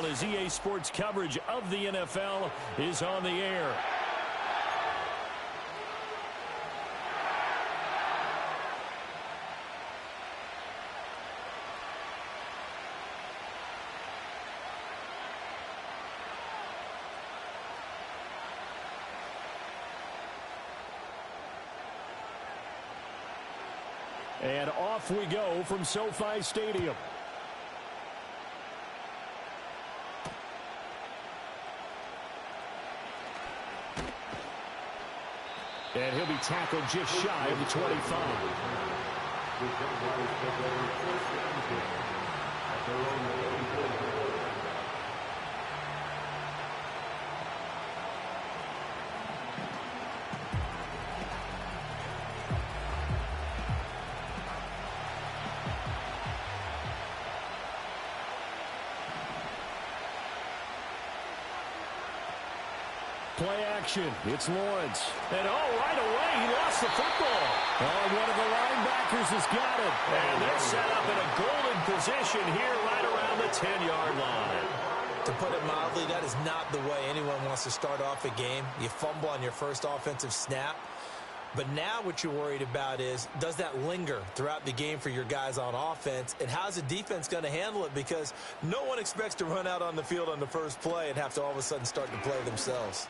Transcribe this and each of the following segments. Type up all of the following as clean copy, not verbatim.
football as EA Sports coverage of the NFL is on the air. And off we go from SoFi Stadium. And he'll be tackled just shy of the 25. Play action. It's Lawrence. And right away, he lost the football. One of the linebackers has got it. And they're set up in a golden position here right around the 10-yard line. To put it mildly, that is not the way anyone wants to start off a game. You fumble on your first offensive snap. But now what you're worried about is, does that linger throughout the game for your guys on offense? And how's the defense going to handle it? Because no one expects to run out on the field on the first play and have to all of a sudden start to play themselves.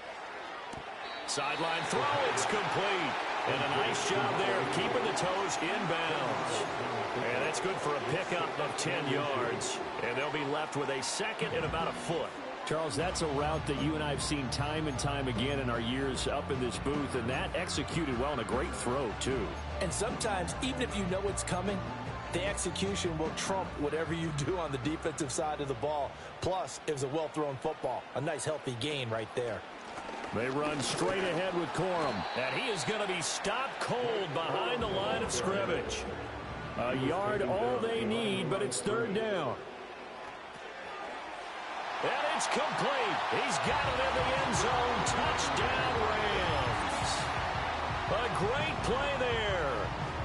Sideline throw, it's complete. And a nice job there of keeping the toes inbounds. And that's good for a pickup of 10 yards. And they'll be left with a second and about a foot. Charles, that's a route that you and I have seen time and time again in our years up in this booth, and that executed well and a great throw, too. And sometimes, even if you know it's coming, the execution will trump whatever you do on the defensive side of the ball. Plus, it was a well-thrown football. A nice, healthy gain right there. They run straight ahead with Corum. And he is going to be stopped cold behind the line of scrimmage. A yard all they need, but it's third down. And it's complete. He's got it in the end zone. Touchdown, Rams. A great play there.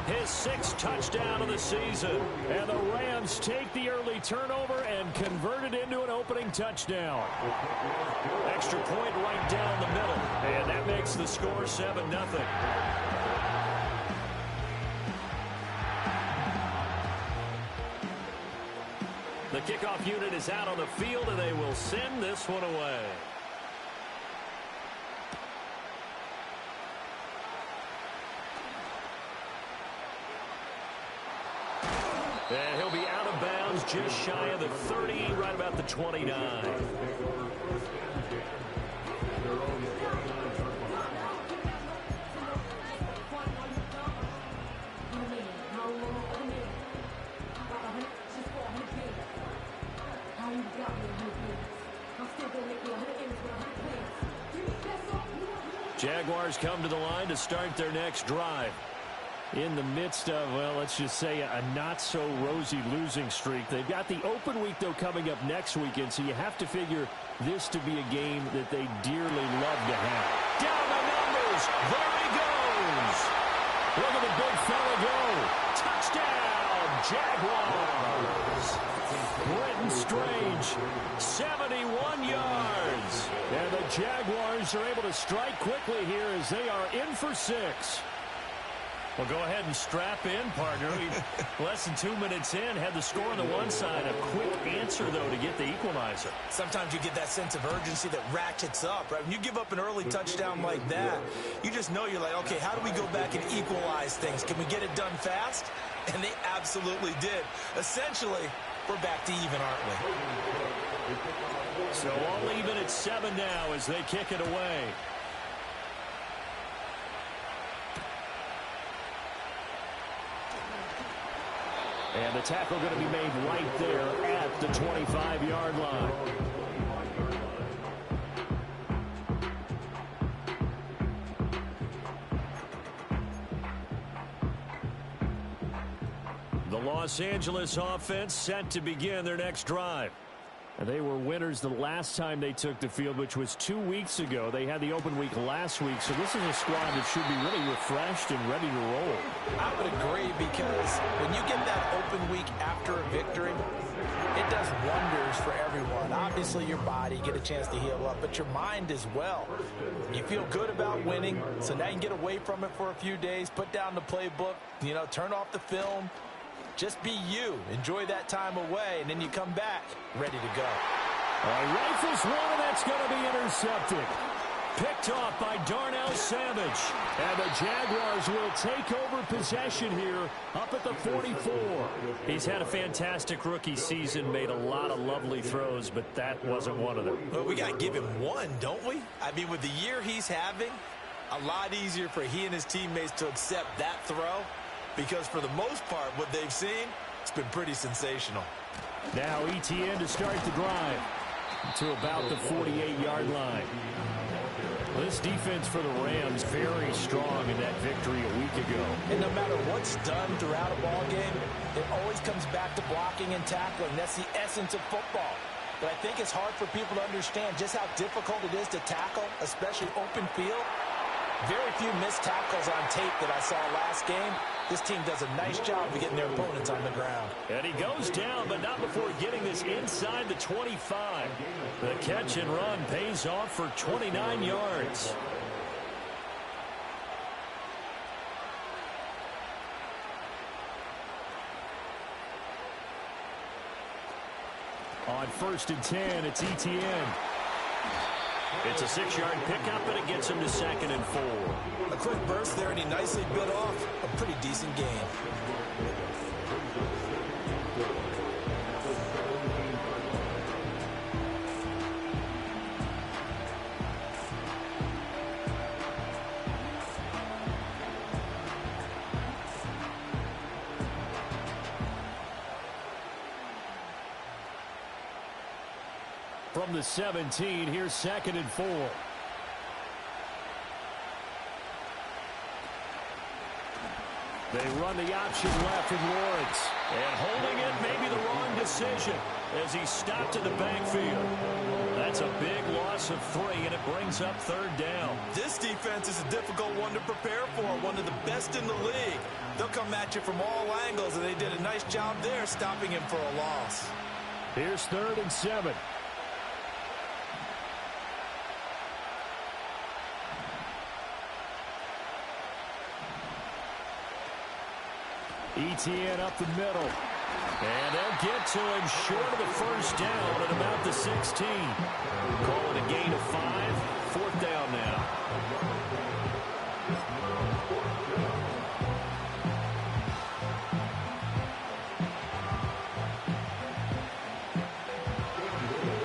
His sixth touchdown of the season. And the Rams take the early turnover and convert it into an opening touchdown. Extra point right down the middle. And that makes the score 7-0. The kickoff unit is out on the field, and they will send this one away. And he'll be out of bounds just shy of the 30, right about the 29. Jaguars come to the line to start their next drive. In the midst of, well, let's just say a not-so-rosy losing streak. They've got the open week, though, coming up next weekend, so you have to figure this to be a game that they dearly love to have. Down the numbers. There he goes. Look at the big fella go. Touchdown, Jaguars. Britton Strange, 71 yards. And the Jaguars are able to strike quickly here as they are in for 6. Well, go ahead and strap in, partner. Less than 2 minutes in, had the score on the one side. A quick answer, though, to get the equalizer. Sometimes you get that sense of urgency that ratchets up, right? When you give up an early touchdown like that, you just know you're like, okay, how do we go back and equalize things? Can we get it done fast? And they absolutely did. Essentially, we're back to even, aren't we? So all even at 7 now as they kick it away. And the tackle going to be made right there at the 25-yard line. The Los Angeles offense set to begin their next drive. And they were winners the last time they took the field, which was 2 weeks ago. They had the open week last week, so this is a squad that should be really refreshed and ready to roll. I would agree, because when you get that open week after a victory, It does wonders for everyone. Obviously, your body, get a chance to heal up, but your mind as well. You feel good about winning, so now you can get away from it for a few days, put down the playbook, turn off the film. Just be you. Enjoy that time away, and then you come back ready to go. Rifles one, and that's going to be intercepted. Picked off by Darnell Savage. And the Jaguars will take over possession here up at the 44. He's had a fantastic rookie season, made a lot of lovely throws, but that wasn't one of them. Well, we got to give him one, don't we? I mean, with the year he's having, a lot easier for he and his teammates to accept that throw, because for the most part, what they've seen, it's been pretty sensational. Now ETN to start the drive to about the 48-yard line. This defense for the Rams very strong in that victory a week ago. And no matter what's done throughout a ball game, it always comes back to blocking and tackling. That's the essence of football. But I think it's hard for people to understand just how difficult it is to tackle, especially open field. Very few missed tackles on tape that I saw last game. This team does a nice job of getting their opponents on the ground. And he goes down, but not before getting this inside the 25. The catch and run pays off for 29 yards. On 1st and 10, it's ETN. It's a 6-yard pickup, and it gets him to 2nd and 4. A quick burst there, and he nicely bit off a pretty decent gain. From the 17, here's 2nd and 4. They run the option left with Lawrence. And holding it may be the wrong decision as he's stopped in the backfield. That's a big loss of 3, and it brings up 3rd down. This defense is a difficult one to prepare for, one of the best in the league. They'll come at you from all angles, and they did a nice job there stopping him for a loss. Here's 3rd and 7. ETN up the middle. And they'll get to him short of the 1st down at about the 16. Call it a gain of 5. 4th down now.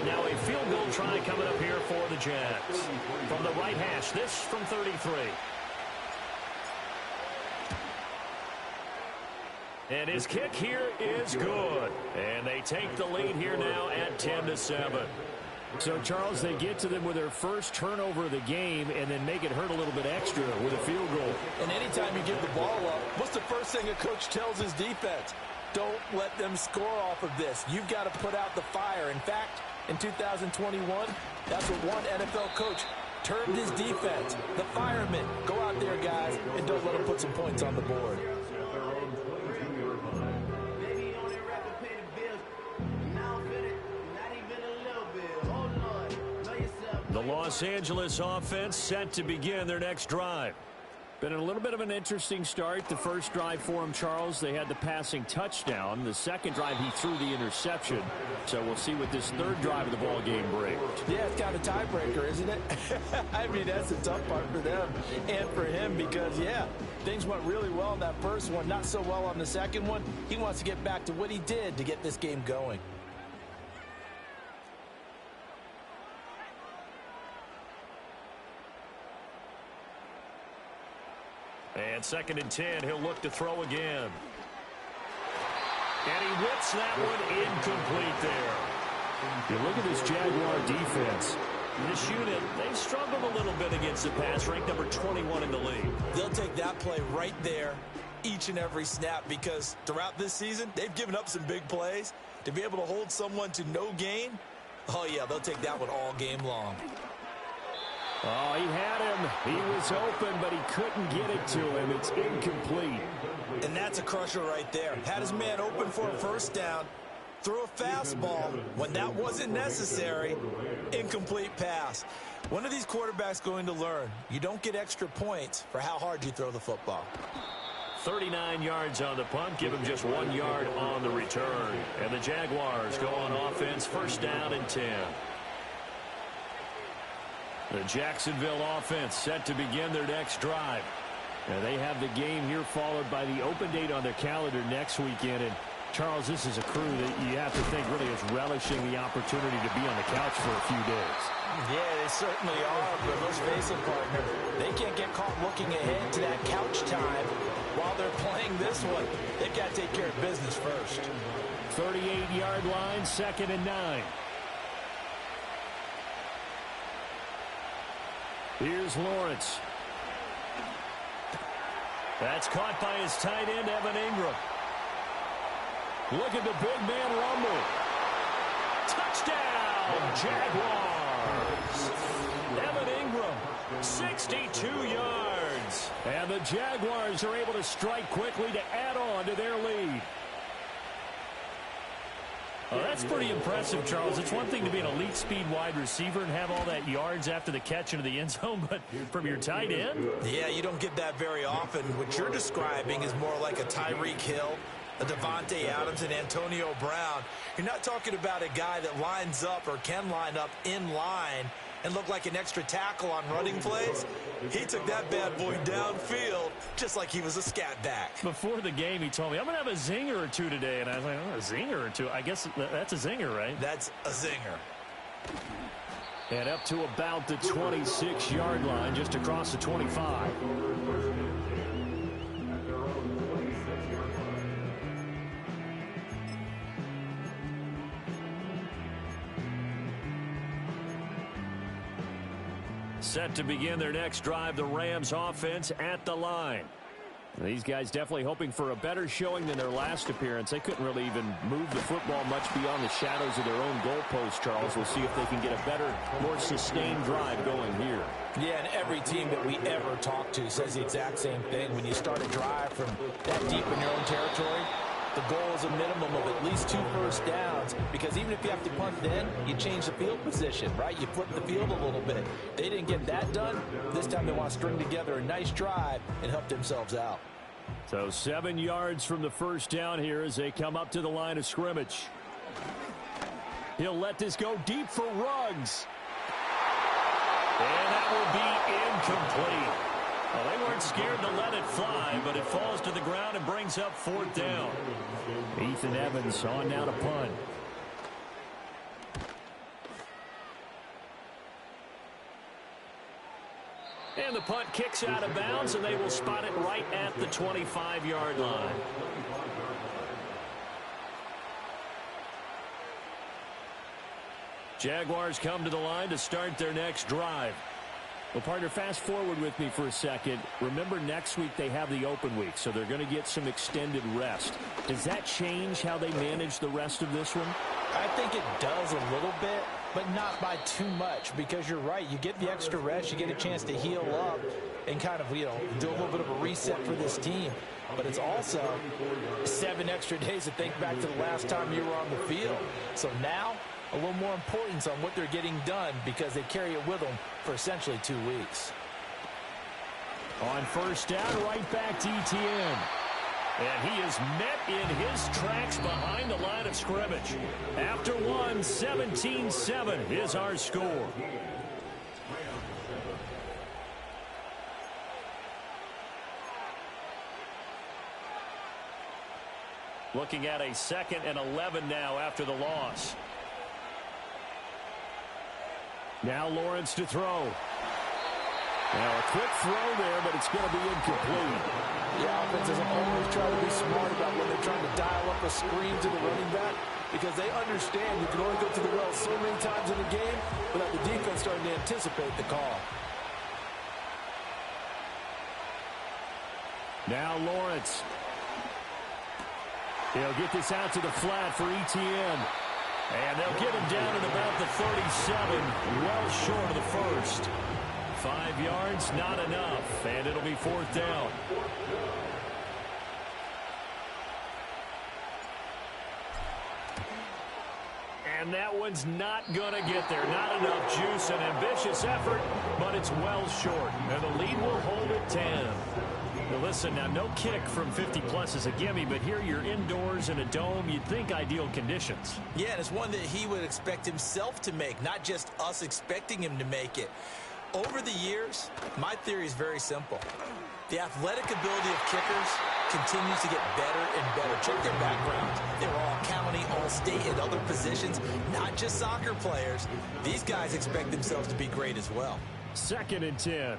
Now a field goal try coming up here for the Jags. From the right hash, this from 33. And his kick here is good. And they take the lead here now at 10-7. So, Charles, they get to them with their first turnover of the game and then make it hurt a little bit extra with a field goal. And anytime you give the ball up, what's the first thing a coach tells his defense? Don't let them score off of this. You've got to put out the fire. In fact, in 2021, that's what one NFL coach termed his defense. The firemen. Go out there, guys, and don't let them put some points on the board. The Los Angeles offense set to begin their next drive. Been a little bit of an interesting start. The first drive for him, Charles, they had the passing touchdown. The second drive, he threw the interception. So we'll see what this 3rd drive of the ball game brings. Yeah, it's kind of a tiebreaker, isn't it? I mean, that's the tough part for them and for him because, yeah, things went really well on that first one, not so well on the second one. He wants to get back to what he did to get this game going. And 2nd and 10, he'll look to throw again. And he whips that one incomplete there. You look at this Jaguar defense. This unit, they've struggled a little bit against the pass, ranked number 21 in the league. They'll take that play right there each and every snap because throughout this season, they've given up some big plays. To be able to hold someone to no gain, oh, yeah, they'll take that one all game long. Oh, he had him. He was open, but he couldn't get it to him. It's incomplete. And that's a crusher right there. Had his man open for a 1st down. threw a fastball when that wasn't necessary. Incomplete pass. When are these quarterbacks going to learn? You don't get extra points for how hard you throw the football. 39 yards on the punt. Give him just 1 yard on the return. And the Jaguars go on offense, first down and 10. The Jacksonville offense set to begin their next drive. And they have the game here followed by the open date on their calendar next weekend. And Charles, this is a crew that you have to think really is relishing the opportunity to be on the couch for a few days. Yeah, they certainly are, but let's face it, partner. They can't get caught looking ahead to that couch time while they're playing this one. They've got to take care of business first. 38-yard line, 2nd and 9. Here's Lawrence. That's caught by his tight end, Evan Ingram. Look at the big man rumble. Touchdown, Jaguars. Evan Ingram, 62 yards. And the Jaguars are able to strike quickly to add on to their lead. Well, that's pretty impressive, Charles. It's one thing to be an elite speed wide receiver and have all that yards after the catch into the end zone, but from your tight end? Yeah, you don't get that very often. What you're describing is more like a Tyreek Hill, a Devontae Adams, and Antonio Brown. You're not talking about a guy that lines up or can line up in line and look like an extra tackle on running plays. He took that bad boy downfield just like he was a scat back. Before the game, he told me, I'm going to have a zinger or two today. And I was like, oh, a zinger or two? I guess that's a zinger, right? That's a zinger. And up to about the 26-yard line, just across the 25. Set to begin their next drive, the Rams offense at the line. These guys definitely hoping for a better showing than their last appearance. They couldn't really even move the football much beyond the shadows of their own goalpost, Charles. We'll see if they can get a better, more sustained drive going here. Yeah, and every team that we ever talk to says the exact same thing. When you start a drive from that deep in your own territory, the goal is a minimum of at least 2 first downs, because even if you have to punt then, you change the field position, right? You flip the field a little bit. They didn't get that done. This time they want to string together a nice drive and help themselves out. So 7 yards from the first down here as they come up to the line of scrimmage. He'll let this go deep for Ruggs. And that will be incomplete. Well, they weren't scared to let it fly, but it falls to the ground and brings up 4th down. Ethan Evans on down to punt. And the punt kicks out of bounds, and they will spot it right at the 25-yard line. Jaguars come to the line to start their next drive. Well, partner, fast forward with me for a second. Remember, next week they have the open week, so they're going to get some extended rest. Does that change how they manage the rest of this one? I think it does a little bit, but not by too much, because you're right. You get the extra rest. You get a chance to heal up and kind of, do a little bit of a reset for this team. But it's also 7 extra days to think back to the last time you were on the field. So now, a little more importance on what they're getting done, because they carry it with them for essentially 2 weeks. On first down, right back to ETN. And he is met in his tracks behind the line of scrimmage. After one, 17-7 is our score. Looking at a 2nd and 11 now after the loss. Now Lawrence to throw. Now a quick throw there, but it's going to be incomplete. Yeah, offenses have always tried to be smart about when they're trying to dial up a screen to the running back, because they understand you can only go to the well so many times in the game without the defense starting to anticipate the call. Now Lawrence. He'll get this out to the flat for ETN. And they'll get him down at about the 37, well short of the first. 5 yards, not enough, and it'll be 4th down. And that one's not going to get there. Not enough juice, an ambitious effort, but it's well short. And the lead will hold at 10. Now listen, now no kick from 50-plus is a gimme, but here you're indoors in a dome. You'd think ideal conditions. Yeah, and it's one that he would expect himself to make, not just us expecting him to make it. Over the years, my theory is very simple. The athletic ability of kickers continues to get better and better. Check their backgrounds. They're all county, all state, and other positions, not just soccer players. These guys expect themselves to be great as well. 2nd and 10.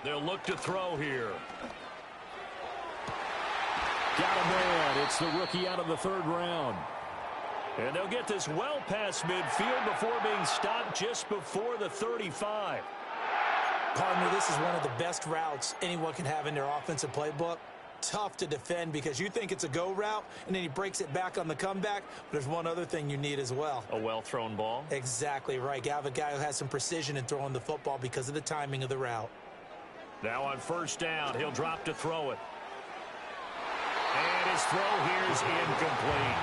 They'll look to throw here. Got a man. It's the rookie out of the 3rd round. And they'll get this well past midfield before being stopped just before the 35. Partner, this is one of the best routes anyone can have in their offensive playbook. Tough to defend because you think it's a go route, and then he breaks it back on the comeback. But there's one other thing you need as well. A well-thrown ball? Exactly right. You have a guy who has some precision in throwing the football because of the timing of the route. Now on 1st down, he'll drop to throw it. And his throw here is incomplete.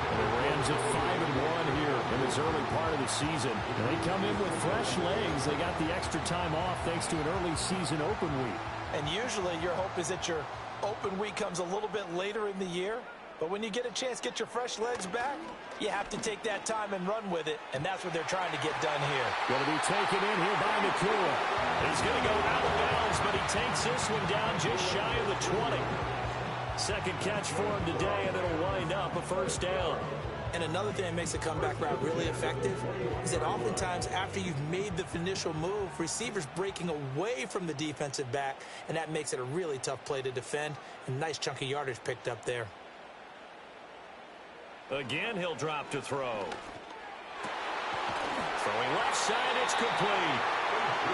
And the Rams at 5-1 here in this early part of the season. And they come in with fresh legs. They got the extra time off thanks to an early season open week. And usually your hope is that your open week comes a little bit later in the year. But when you get a chance to get your fresh legs back, you have to take that time and run with it. And that's what they're trying to get done here. Going to be taken in here by Nakua. He's going to go out of bounds, but he takes this one down just shy of the 20. 2nd catch for him today, and it'll wind up a 1st down. And another thing that makes a comeback route really effective is that oftentimes after you've made the initial move, receivers breaking away from the defensive back, and that makes it a really tough play to defend. And nice chunk of yardage picked up there. Again, he'll drop to throw. Throwing left side, it's complete.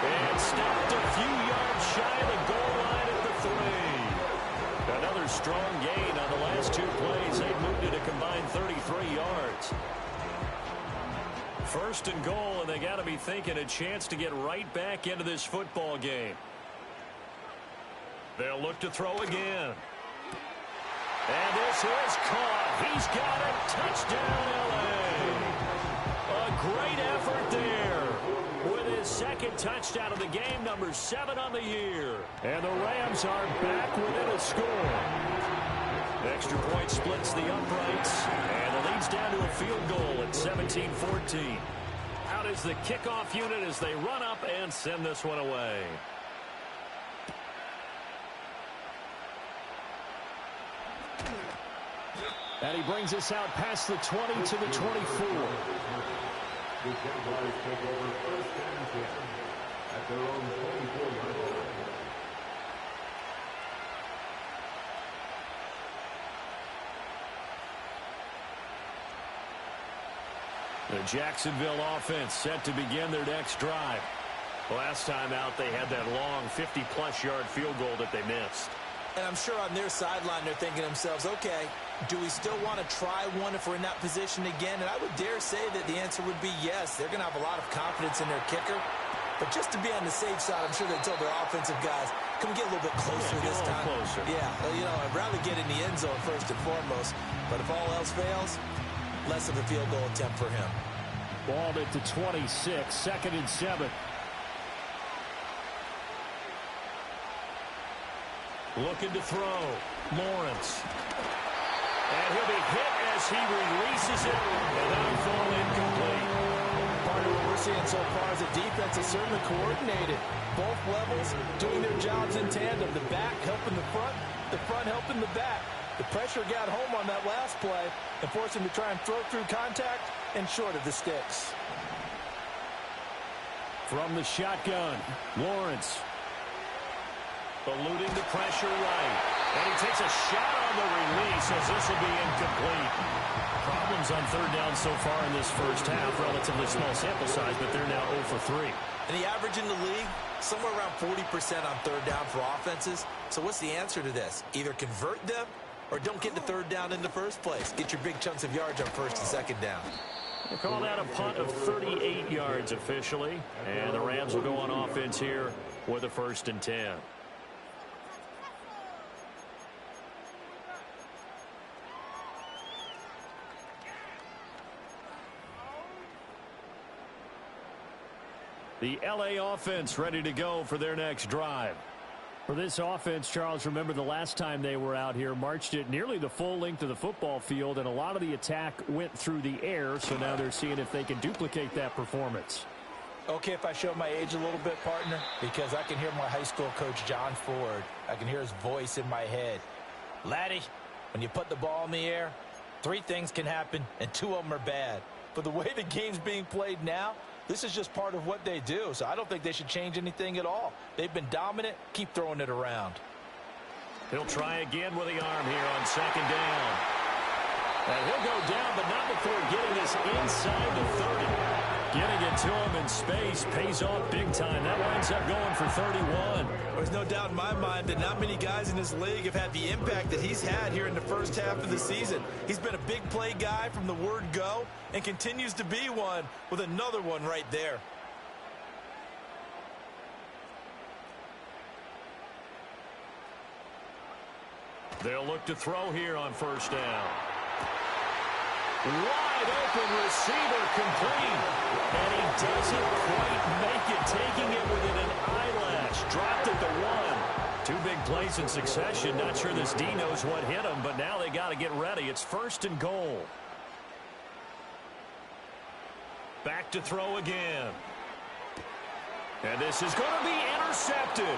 And stopped a few yards shy of the goal line at the 3. Another strong gain on the last 2 plays. They moved it a combined 33 yards. 1st and goal, and they got to be thinking a chance to get right back into this football game. They'll look to throw again. And this is caught. He's got it. Touchdown, L.A. A great effort there with his 2nd touchdown of the game, number 7 on the year. And the Rams are back within a score. Extra point splits the uprights, and the lead's down to a field goal at 17-14. Out is the kickoff unit as they run up and send this one away. And he brings us out past the 20 to the 24. The Jaguars take over 1st and 10 at their own 24-yard line. The Jacksonville offense set to begin their next drive. Last time out, they had that long 50-plus yard field goal that they missed. And I'm sure on their sideline they're thinking to themselves, okay, do we still want to try one if we're in that position again? And I would dare say that the answer would be yes. They're going to have a lot of confidence in their kicker. But just to be on the safe side, I'm sure they told their offensive guys, can we get a little bit closer this time? Closer. Yeah, you know, I'd rather get in the end zone first and foremost. But if all else fails, less of a field goal attempt for him. Balled at the 26, 2nd and 7. Looking to throw. Lawrence. And he'll be hit as he releases it. And that'll fall incomplete. Part of what we're seeing so far is the defense is certainly coordinated. Both levels doing their jobs in tandem. The back helping the front helping the back. The pressure got home on that last play and forced him to try and throw through contact and short of the sticks. From the shotgun, Lawrence. Eluding the pressure right. And he takes a shot on the release as this will be incomplete. Problems on 3rd down so far in this first half. Relatively small sample size, but they're now 0 for 3. And the average in the league, somewhere around 40% on 3rd down for offenses. So what's the answer to this? Either convert them or don't get the 3rd down in the first place. Get your big chunks of yards on 1st and 2nd down. They call that a punt of 38 yards officially. And the Rams will go on offense here with a 1st and 10. The LA offense ready to go for their next drive. For this offense, Charles, remember the last time they were out here, marched it nearly the full length of the football field, and a lot of the attack went through the air, so now they're seeing if they can duplicate that performance. Okay, if I show my age a little bit, partner, because I can hear my high school coach, John Ford. I can hear his voice in my head. Laddie, when you put the ball in the air, 3 things can happen, and 2 of them are bad. But the way the game's being played now, this is just part of what they do, so I don't think they should change anything at all. They've been dominant. Keep throwing it around. He'll try again with the arm here on 2nd down. And he'll go down, but not before getting this inside the 30. Getting it to him in space pays off big time. That winds up going for 31. There's no doubt in my mind that not many guys in this league have had the impact that he's had here in the first half of the season. He's been a big play guy from the word go and continues to be one with another one right there. They'll look to throw here on 1st down. Wide open receiver complete. And he doesn't quite make it, taking it within an eyelash. Dropped at the 1. 2 big plays in succession. Not sure this D knows what hit him, but now they got to get ready. It's 1st and goal. Back to throw again. And this is going to be intercepted.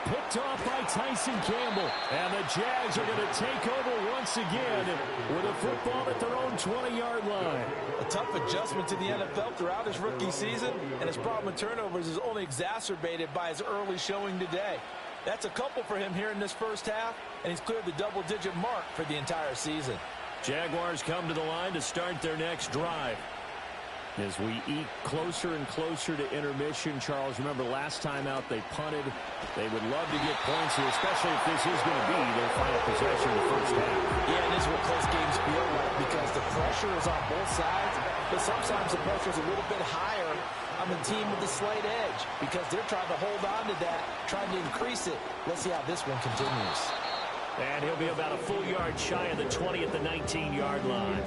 Picked off by Tyson Campbell. And the Jags are going to take over once again with a football at their own 20-yard line. A tough adjustment to the NFL throughout his rookie season, and his problem with turnovers is only exacerbated by his early showing today. That's a couple for him here in this first half, and he's cleared the double-digit mark for the entire season. Jaguars come to the line to start their next drive. As we eat closer and closer to intermission, Charles, remember last time out they punted. They would love to get points here, especially if this is going to be their final possession in the first half. Yeah, it is what close games feel like because the pressure is on both sides, but sometimes the pressure is a little bit higher on the team with the slight edge because they're trying to hold on to that, trying to increase it. Let's see how this one continues. And he'll be about a full yard shy of the 20 at the 19-yard line.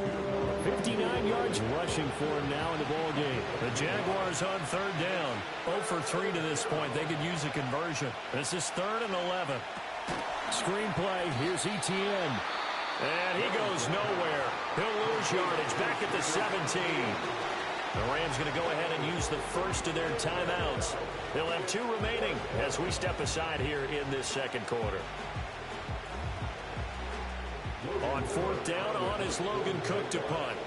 59 yards rushing for him now in the ball game. The Jaguars on 3rd down. 0 for 3 to this point. They could use a conversion. This is 3rd and 11. Screenplay. Here's Etienne. And he goes nowhere. He'll lose yardage back at the 17. The Rams going to go ahead and use the first of their timeouts. They'll have 2 remaining as we step aside here in this 2nd quarter. On 4th down, on is Logan Cook to punt.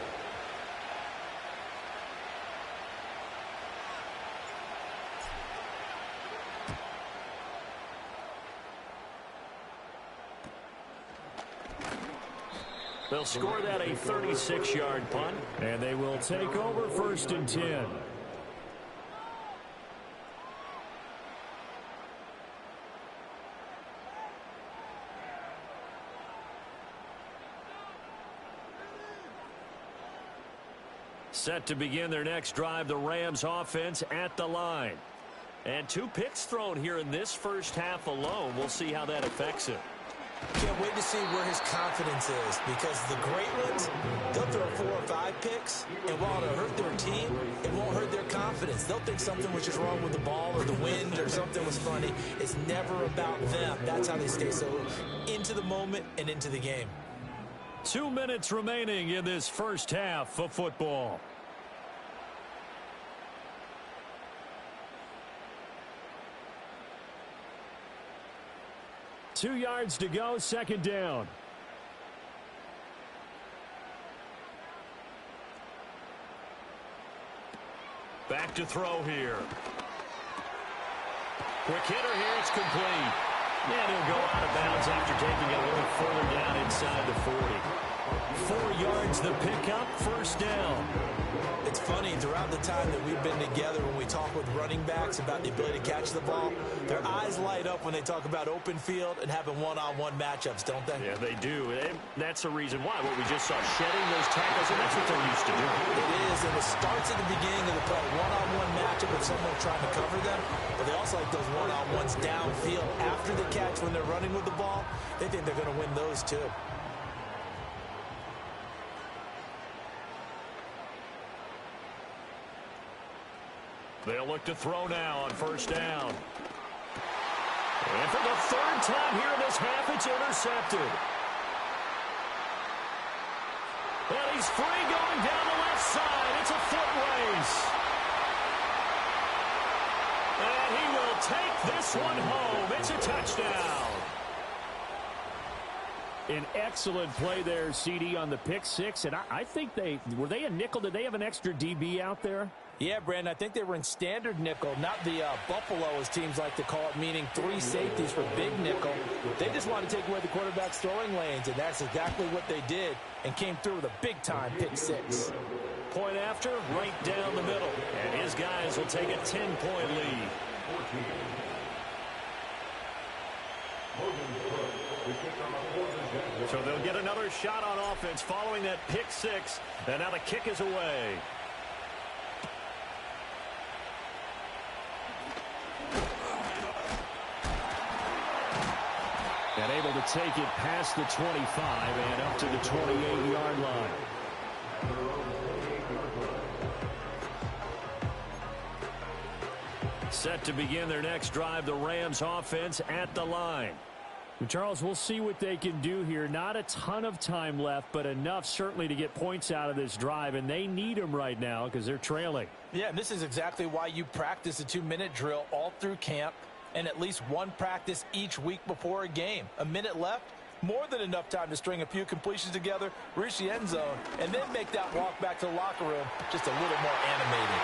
They'll score that a 36-yard punt, and they will take over 1st and 10. Set to begin their next drive, the Rams offense at the line. And 2 picks thrown here in this first half alone. We'll see how that affects him. Can't wait to see where his confidence is because the great ones, they'll throw 4 or 5 picks, and while it'll hurt their team, it won't hurt their confidence. They'll think something was just wrong with the ball or the wind or something was funny. It's never about them. That's how they stay so into the moment and into the game. 2 minutes remaining in this first half of football. Two yards to go, 2nd down. Back to throw here. Quick hitter here, it's complete. And he'll go out of bounds after taking it a little further down inside the 40. 4 yards the pickup, 1st down. It's funny, throughout the time that we've been together when we talk with running backs about the ability to catch the ball, their eyes light up when they talk about open field and having one-on-one matchups, don't they? Yeah, they do. And that's the reason why. What we just saw, shedding those tackles, and that's what they're used to doing. It is, and it starts at the beginning of the play. One-on-one matchup with someone trying to cover them, but they also like those one-on-ones downfield after the catch when they're running with the ball. They think they're going to win those too. They'll look to throw now on first down. And for the third time here in this half, it's intercepted. And he's free going down the left side. It's a foot race. And he will take this one home. It's a touchdown. An excellent play there, CD, on the pick six. And I think were they a nickel? Did they have an extra DB out there? Yeah, Brandon, I think they were in standard nickel, not the Buffalo, as teams like to call it, meaning 3 safeties for big nickel. They just wanted to take away the quarterback's throwing lanes, and that's exactly what they did, and came through with a big-time pick six. Point after, right down the middle. And his guys will take a 10-point lead. So they'll get another shot on offense following that pick six, and now the kick is away. And able to take it past the 25 and up to the 28-yard line. Set to begin their next drive, the Rams offense at the line. Charles, we'll see what they can do here. Not a ton of time left, but enough certainly to get points out of this drive, and they need them right now because they're trailing. Yeah, and this is exactly why you practice a 2-minute drill all through camp, and at least one practice each week before a game. A minute left, more than enough time to string a few completions together, reach the end zone, and then make that walk back to the locker room just a little more animated.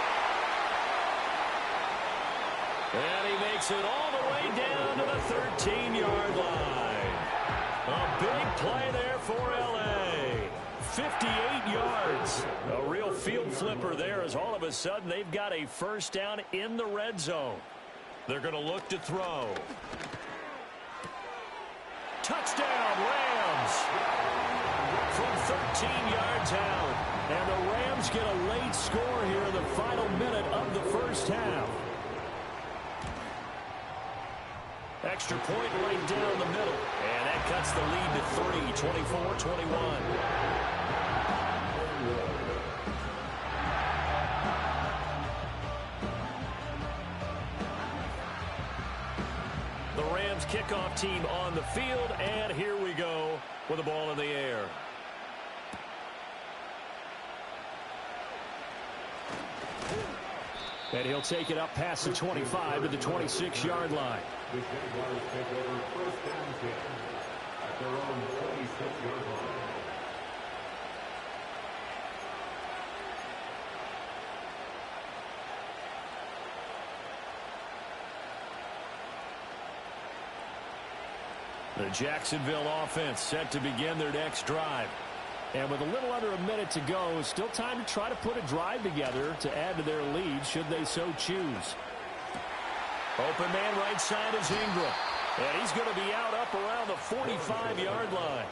And he makes it all the way down to the 13-yard line. A big play there for L.A. 58 yards. A real field flipper there as all of a sudden they've got a first down in the red zone. They're going to look to throw. Touchdown, Rams. From 13 yards out. And the Rams get a late score here in the final minute of the first half. Extra point right down the middle. And that cuts the lead to 3, 24-21. The Rams kickoff team on the field, and here we go with the ball in the air. And he'll take it up past the 25 to the 26-yard line. The Jaguars take over first and 10 at their own 26-yard line. The Jacksonville offense set to begin their next drive. And with a little under a minute to go, still time to try to put a drive together to add to their lead should they so choose. Open man right side is Ingram. And he's going to be out up around the 45-yard line.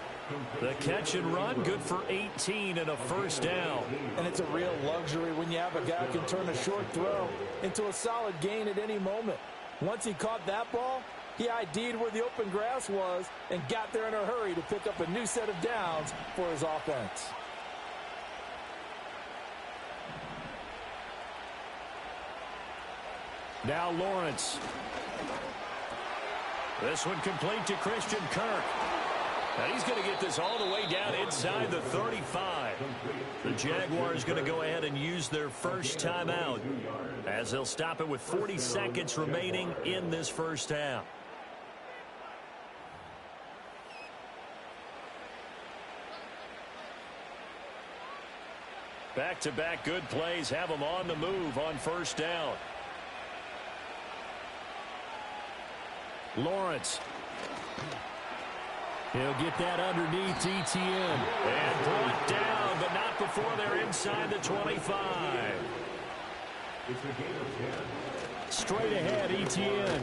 The catch and run, good for 18 and a first down. And it's a real luxury when you have a guy who can turn a short throw into a solid gain at any moment. Once he caught that ball, he ID'd where the open grass was and got there in a hurry to pick up a new set of downs for his offense. Now Lawrence. This one complete to Christian Kirk. And he's going to get this all the way down inside the 35. The Jaguars going to go ahead and use their first timeout as they'll stop it with 40 seconds remaining in this first half. Back-to-back good plays have them on the move on first down. Lawrence. He'll get that underneath ETN. And brought down, but not before they're inside the 25. It's a gain of 10. Straight ahead, ETN.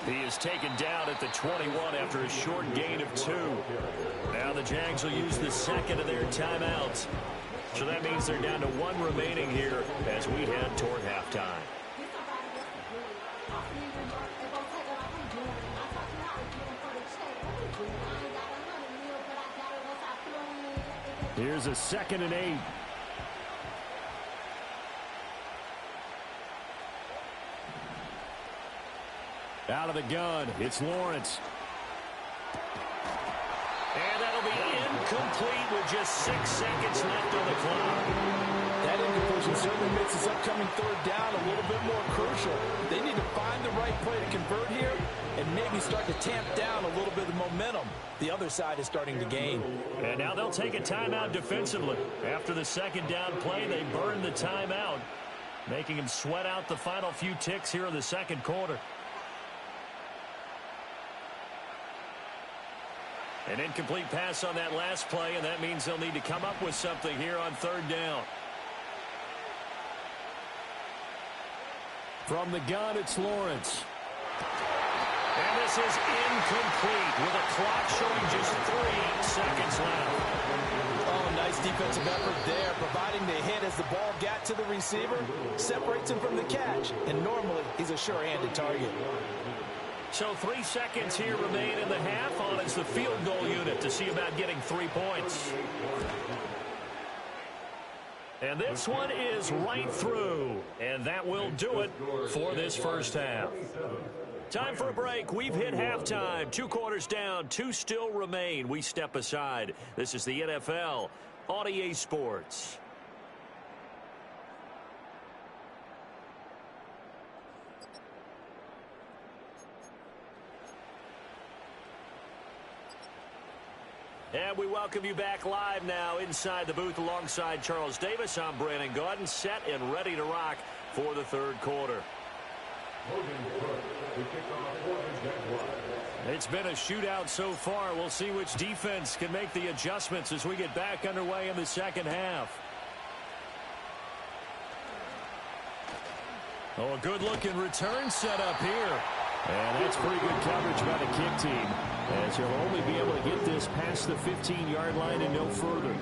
He is taken down at the 21 after a short gain of 2. Now the Jags will use the second of their timeouts. So that means they're down to 1 remaining here as we head toward halftime. Here's a 2nd and 8. Out of the gun, it's Lawrence. And that'll be incomplete with just 6 seconds left on the clock. That incompletion certainly makes this upcoming third down a little bit more crucial. They need to find the right play to convert here and maybe start to tamp down a little bit of momentum the other side is starting to gain. And now they'll take a timeout defensively. After the second down play, they burn the timeout, making them sweat out the final few ticks here in the second quarter. An incomplete pass on that last play, and that means they'll need to come up with something here on third down. From the gun, it's Lawrence. And this is incomplete with a clock showing just 3 seconds left. Oh, nice defensive effort there, providing the hit as the ball got to the receiver, separates him from the catch, and normally he's a sure-handed target. So 3 seconds here remain in the half on as the field goal unit to see about getting 3 points. And this one is right through. And that will do it for this first half. Time for a break. We've hit halftime. 2 quarters down. 2 still remain. We step aside. This is the NFL on EA Sports. And we welcome you back live now inside the booth alongside Charles Davis. I'm Brandon Gaudin, set and ready to rock for the third quarter. It's been a shootout so far. We'll see which defense can make the adjustments as we get back underway in the second half. Oh, a good-looking return set up here. And that's pretty good coverage by the kick team, as he'll only be able to get this past the 15-yard line and no further.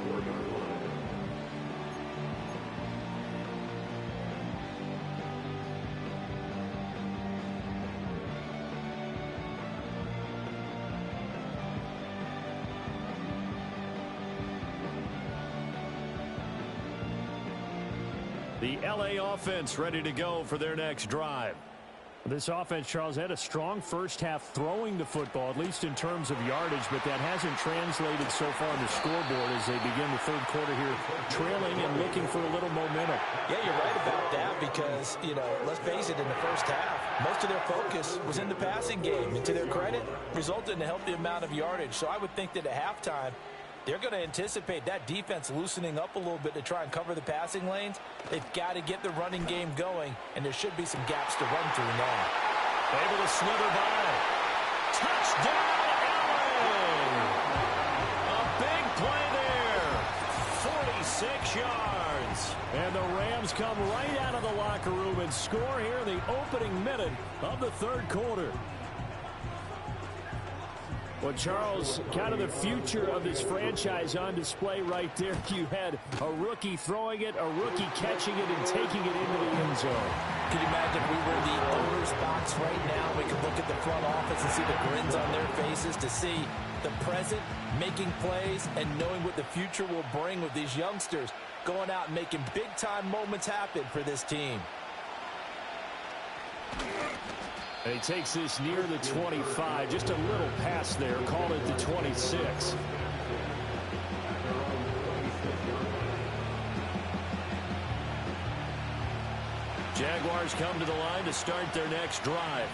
The LA offense ready to go for their next drive. This offense, Charles, had a strong first half throwing the football, at least in terms of yardage, but that hasn't translated so far on the scoreboard as they begin the third quarter here, trailing and looking for a little momentum. Yeah, you're right about that because, let's face it, in the first half, most of their focus was in the passing game. And to their credit, resulted in a healthy amount of yardage. So I would think that at halftime, they're going to anticipate that defense loosening up a little bit to try and cover the passing lanes. They've got to get the running game going, and there should be some gaps to run through now. Able to slither by. Touchdown, LA! A big play there. 46 yards. And the Rams come right out of the locker room and score here in the opening minute of the third quarter. Well, Charles, kind of the future of this franchise on display right there. You had a rookie throwing it, a rookie catching it, and taking it into the end zone. Can you imagine if we were in the owner's box right now? We could look at the front office and see the grins on their faces to see the present making plays and knowing what the future will bring with these youngsters going out and making big-time moments happen for this team. And he takes this near the 25. Just a little pass there. Call it the 26. Jaguars come to the line to start their next drive.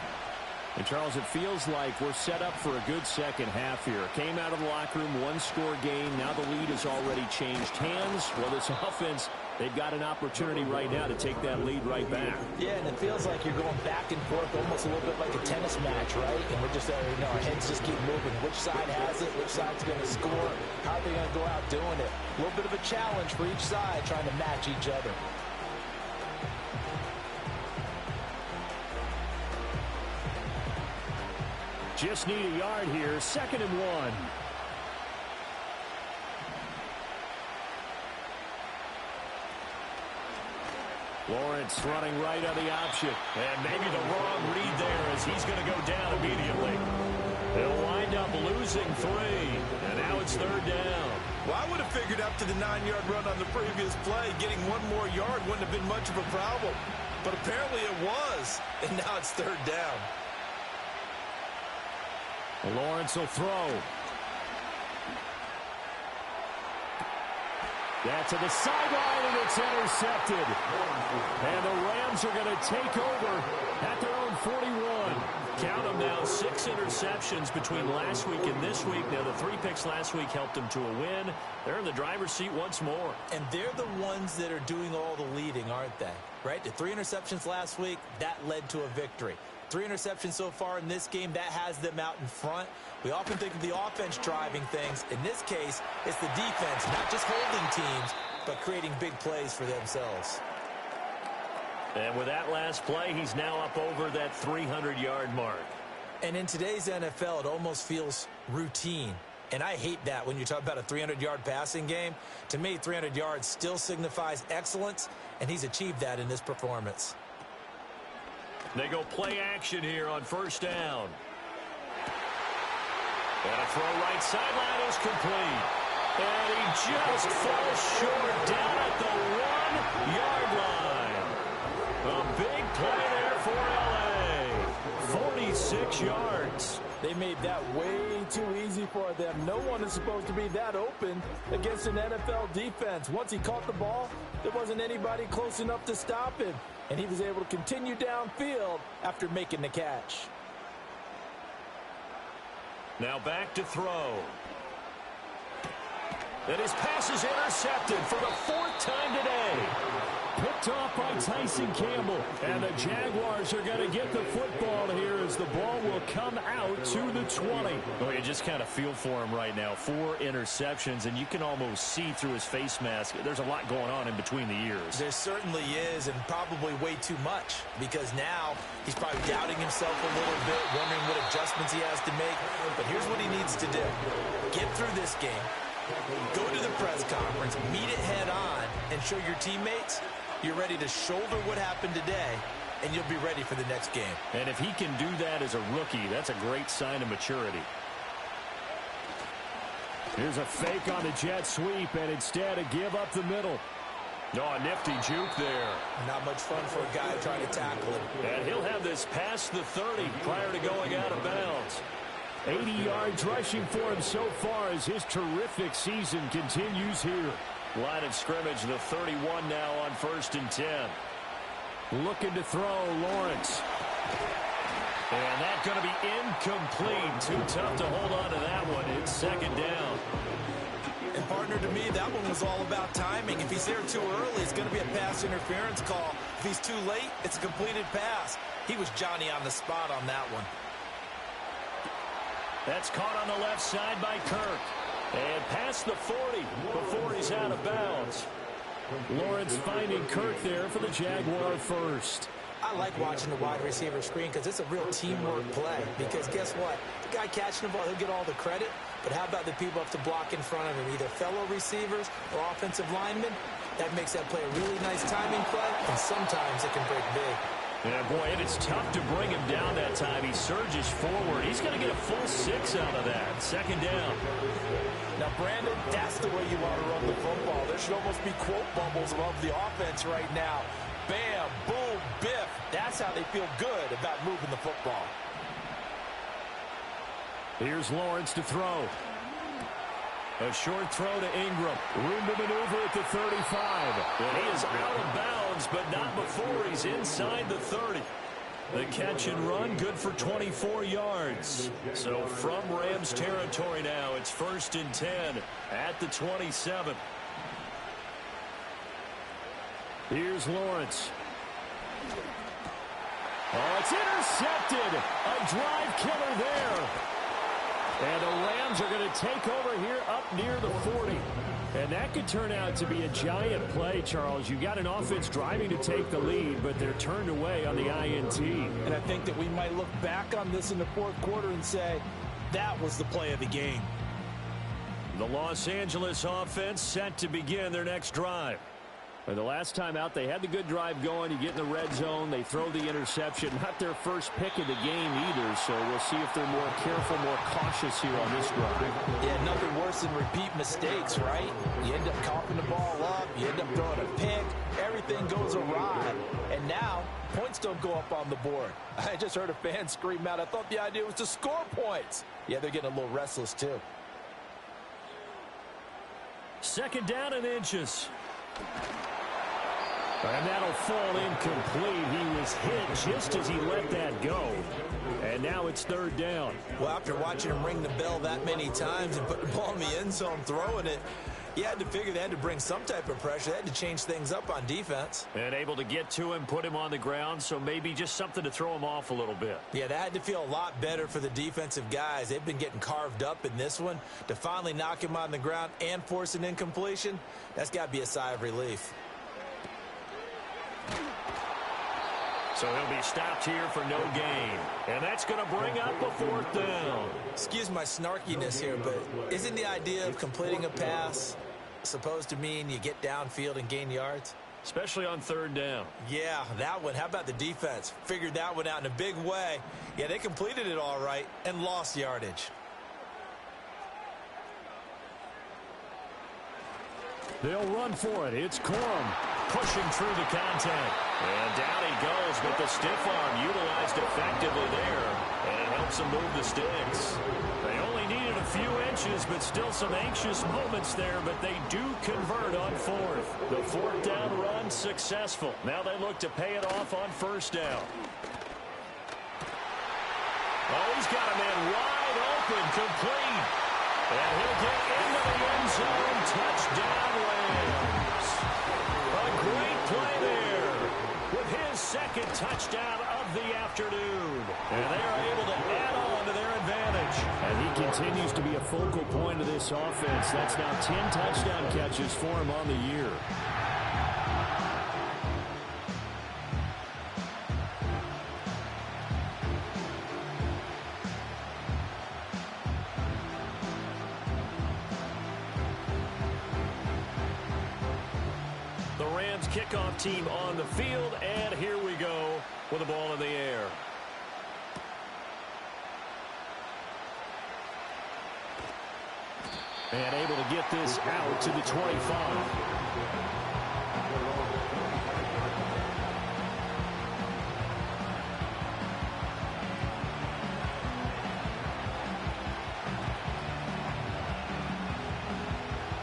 And, Charles, it feels like we're set up for a good second half here. Came out of the locker room, one-score game. Now the lead has already changed hands. Well, this offense, they've got an opportunity right now to take that lead right back. Yeah, and it feels like you're going back and forth almost a little bit like a tennis match, right? And we're just, our heads just keep moving. Which side has it? Which side's going to score? How are they going to go out doing it? A little bit of a challenge for each side trying to match each other. Just need a yard here. 2nd and 1. Lawrence running right on the option. And maybe the wrong read there as he's going to go down immediately. They'll wind up losing 3. And now it's 3rd down. Well, I would have figured up to the 9-yard run on the previous play. Getting 1 more yard wouldn't have been much of a problem. But apparently it was. And now it's 3rd down. Lawrence will throw. That to the sideline, and it's intercepted. And the Rams are going to take over at their own 41. Count them now, 6 interceptions between last week and this week. Now, the 3 picks last week helped them to a win. They're in the driver's seat once more. And they're the ones that are doing all the leading, aren't they? Right? The 3 interceptions last week, that led to a victory. 3 interceptions so far in this game, that has them out in front. We often think of the offense driving things. In this case, it's the defense, not just holding teams, but creating big plays for themselves. And with that last play, he's now up over that 300-yard mark. And in today's NFL, it almost feels routine. And I hate that when you talk about a 300-yard passing game. To me, 300 yards still signifies excellence, and he's achieved that in this performance. They go play action here on first down. And a throw right sideline is complete. And he just falls short down at the 1-yard line. A big play there for L.A. 46 yards. They made that way too easy for them. No one is supposed to be that open against an NFL defense. Once he caught the ball, there wasn't anybody close enough to stop him. And he was able to continue downfield after making the catch. Now back to throw. And his pass is intercepted for the 4th time today. Picked off by Tyson Campbell. And the Jaguars are going to get the football here as the ball will come out to the 20. Well, you just kind of feel for him right now. 4 interceptions, and you can almost see through his face mask. There's a lot going on in between the ears. There certainly is, and probably way too much, because now he's probably doubting himself a little bit, wondering what adjustments he has to make. But here's what he needs to do. Get through this game. Go to the press conference, meet it head on, and show your teammates you're ready to shoulder what happened today, and you'll be ready for the next game. And if he can do that as a rookie, that's a great sign of maturity. Here's a fake on the jet sweep, and instead a give up the middle. Oh, a nifty juke there. Not much fun for a guy trying to tackle him. And he'll have this past the 30 prior to going out of bounds. 80 yards rushing for him so far as his terrific season continues here. Line of scrimmage, the 31 now on 1st and 10. Looking to throw, Lawrence. And that's going to be incomplete. Too tough to hold on to that one. It's 2nd down. And partner, to me, that one was all about timing. If he's there too early, it's going to be a pass interference call. If he's too late, it's a completed pass. He was Johnny on the spot on that one. That's caught on the left side by Kirk. And past the 40 before he's out of bounds. Lawrence finding Kirk there for the Jaguar first. I like watching the wide receiver screen because it's a real teamwork play. Because guess what? The guy catching the ball, he'll get all the credit. But how about the people have to block in front of him, either fellow receivers or offensive linemen? That makes that play a really nice timing play, and sometimes it can break big. Yeah, boy, and it's tough to bring him down that time. He surges forward. He's going to get a full 6 out of that. 2nd down. Now, Brandon, that's the way you want to run the football. There should almost be quote bubbles above the offense right now. Bam, boom, biff. That's how they feel good about moving the football. Here's Lawrence to throw. A short throw to Ingram. Room to maneuver at the 35. And he is out of bounds, but not before he's inside the 30. The catch and run, good for 24 yards. So from Rams territory now, it's 1st and 10 at the 27. Here's Lawrence. Oh, it's intercepted. A drive killer there. And the Rams are going to take over here up near the 40. And that could turn out to be a giant play, Charles. You got an offense driving to take the lead, but they're turned away on the INT. And I think that we might look back on this in the 4th quarter and say, that was the play of the game. The Los Angeles offense set to begin their next drive. The last time out, they had the good drive going. You get in the red zone, they throw the interception. Not their first pick of the game either, so we'll see if they're more careful, more cautious here on this drive. Yeah, nothing worse than repeat mistakes, right? You end up coughing the ball up, you end up throwing a pick, everything goes awry. And now, points don't go up on the board. I just heard a fan scream out, I thought the idea was to score points. Yeah, they're getting a little restless too. Second down and inches. And that'll fall incomplete. He was hit just as he let that go. And now it's third down. Well, after watching him ring the bell that many times and put the ball in the end zone, throwing it, you had to figure they had to bring some type of pressure. They had to change things up on defense. And able to get to him, put him on the ground, so maybe just something to throw him off a little bit. Yeah, that had to feel a lot better for the defensive guys. They've been getting carved up in this one. To finally knock him on the ground and force an incompletion, that's got to be a sigh of relief. So he'll be stopped here for no gain. And that's going to bring up a fourth down. Excuse my snarkiness here, but isn't the idea of completing a pass supposed to mean you get downfield and gain yards? Especially on third down. Yeah, that one. How about the defense? Figured that one out in a big way. Yeah, they completed it all right and lost yardage. They'll run for it. It's Corum pushing through the contact. And down he goes, but the stiff arm utilized effectively there. And it helps him move the sticks. They only needed a few inches, but still some anxious moments there. But they do convert on fourth. The fourth down run successful. Now they look to pay it off on first down. Oh, he's got a man wide open, complete. And he'll get into the end zone. Touchdown, Rams. A great play there with his second touchdown of the afternoon. And they are able to add on to their advantage. And he continues to be a focal point of this offense. That's now 10 touchdown catches for him on the year. Kickoff team on the field, and here we go with the ball in the air. And able to get this out to the 25.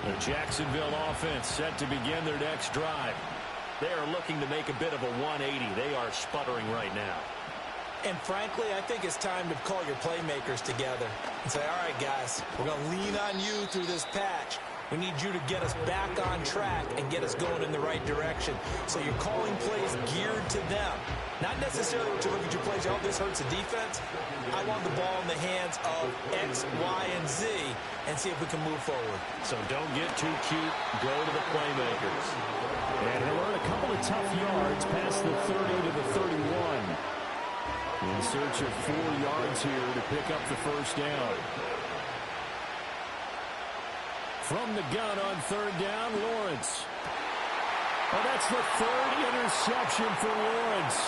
The Jacksonville offense set to begin their next drive. They are looking to make a bit of a 180. They are sputtering right now. And frankly, I think it's time to call your playmakers together and say, all right, guys, we're going to lean on you through this patch. We need you to get us back on track and get us going in the right direction. So you're calling plays geared to them. Not necessarily what you look at your plays, oh, this hurts the defense. I want the ball in the hands of X, Y, and Z and see if we can move forward. So don't get too cute. Go to the playmakers. And he'll earn a couple of tough yards past the 30 to the 31. In search of 4 yards here to pick up the first down. From the gun on third down, Lawrence. Oh, that's the third interception for Lawrence.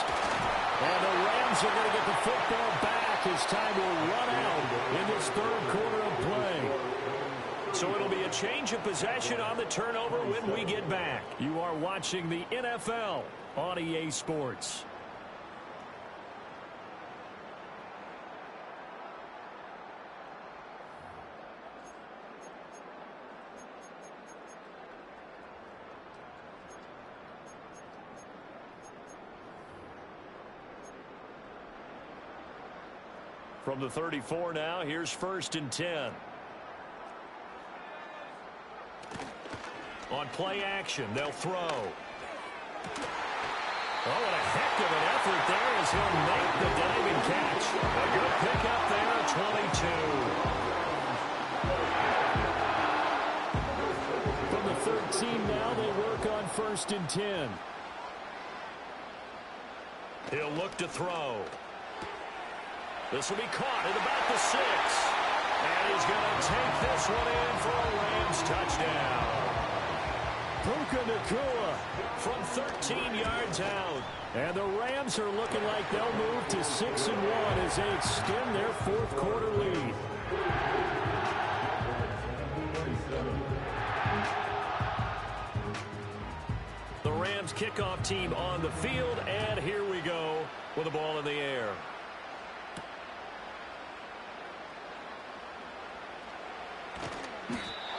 And the Rams are going to get the football back as time will run out in this third quarter of play. So it'll be a change of possession on the turnover when we get back. You are watching the NFL on EA Sports. From the 34 now, here's 1st and 10. On play action, they'll throw. Oh, and a heck of an effort there as he'll make the diving catch. A good pickup there, 22. From the 13 now, they work on 1st and 10. He'll look to throw. This will be caught at about the 6. And he's going to take this one in for a Rams touchdown. from 13 yards out. And the Rams are looking like they'll move to 6-1 as they extend their fourth quarter lead. The Rams kickoff team on the field, and here we go with the ball in the air.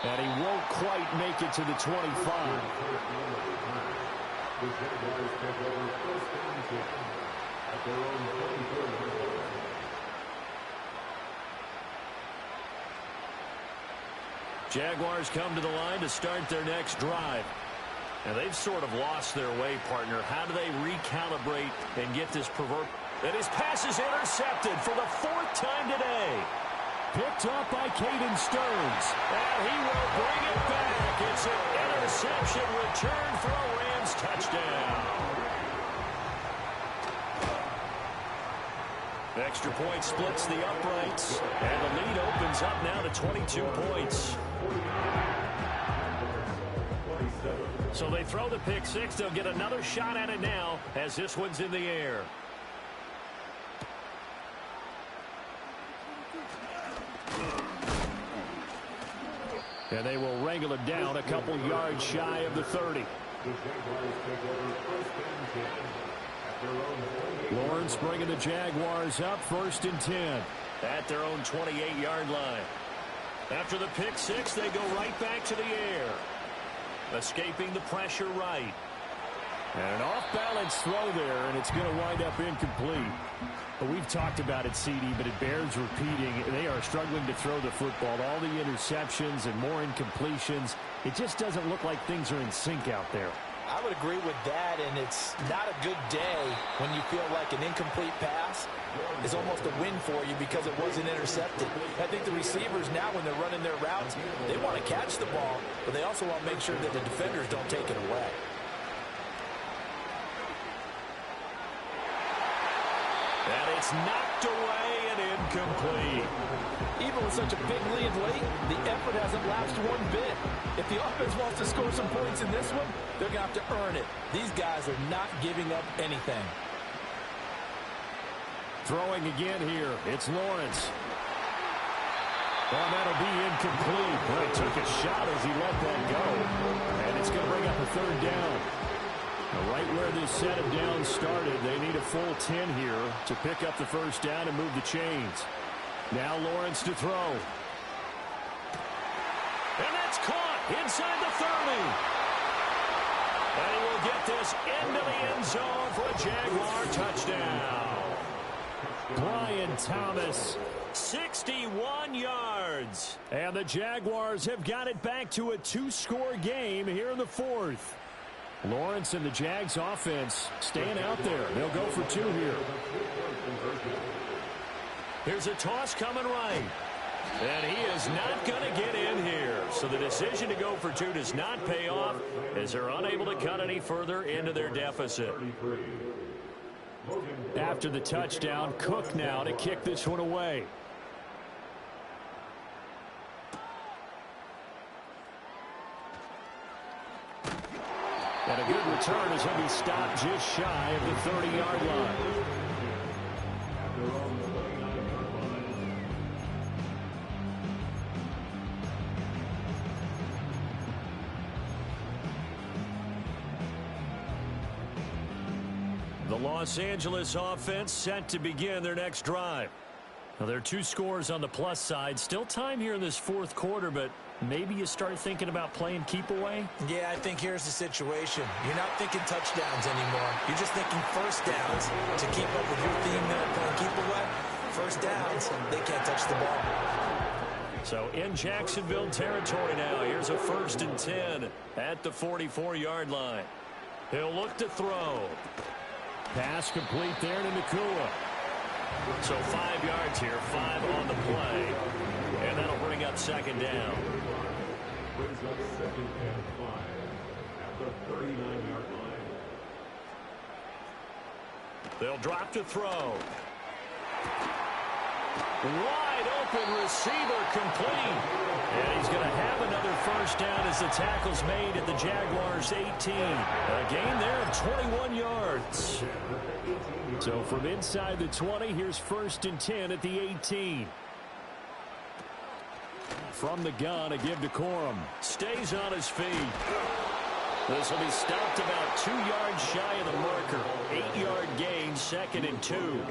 And he won't quite make it to the 25. Jaguars come to the line to start their next drive. And they've sort of lost their way, partner. How do they recalibrate and get this And his pass is intercepted for the fourth time today. Picked up by Caden Stearns. And he will bring it back. It's an interception return for a Rams touchdown. Extra point splits the uprights. And the lead opens up now to 22 points. So they throw the pick six. They'll get another shot at it now as this one's in the air. And they will wrangle it down a couple yards shy of the 30. Lawrence bringing the Jaguars up 1st and 10 at their own 28-yard line. After the pick six, they go right back to the air. Escaping the pressure right. And an off-balance throw there, and it's going to wind up incomplete. But we've talked about it, CD, but it bears repeating. They are struggling to throw the football. All the interceptions and more incompletions. It just doesn't look like things are in sync out there. I would agree with that, and it's not a good day when you feel like an incomplete pass is almost a win for you because it wasn't intercepted. I think the receivers now, when they're running their routes, they want to catch the ball, but they also want to make sure that the defenders don't take it away. And it's knocked away and incomplete. Even with such a big lead late, the effort hasn't lapsed one bit. If the offense wants to score some points in this one, they're going to have to earn it. These guys are not giving up anything. Throwing again here. It's Lawrence. Well, that'll be incomplete. Well, he took a shot as he let that go. And it's going to bring up a third down. Right where this set of downs started, they need a full 10 here to pick up the first down and move the chains. Now Lawrence to throw. And that's caught inside the 30. And he will get this into the end zone for a Jaguar touchdown. Brian Thomas, 61 yards. And the Jaguars have got it back to a two-score game here in the fourth. Lawrence and the Jags offense staying out there. They'll go for two here. Here's a toss coming right. And he is not going to get in here. So the decision to go for two does not pay off as they're unable to cut any further into their deficit. After the touchdown, Cook now to kick this one away. And a good return as he'll be stopped just shy of the 30-yard line. The Los Angeles offense set to begin their next drive. Now, there are two scores on the plus side. Still time here in this fourth quarter, but maybe you start thinking about playing keep away? Yeah, I think here's the situation. You're not thinking touchdowns anymore. You're just thinking first downs to keep up with your theme there, playing keep away. First downs, they can't touch the ball. So in Jacksonville territory now, here's a 1st and 10 at the 44-yard line. He'll look to throw. Pass complete there to Nakua. So 5 yards here, 5 on the play. And that'll bring up second down. Brings up 2nd and 5 at the 39-yard line. They'll drop to throw. Wide open receiver complete. And he's going to have another first down as the tackle's made at the Jaguars 18. A gain there of 21 yards. So from inside the 20, here's 1st and 10 at the 18. From the gun, a give to Corum. Stays on his feet. This will be stopped about 2 yards shy of the marker. 8-yard gain, 2nd and 2.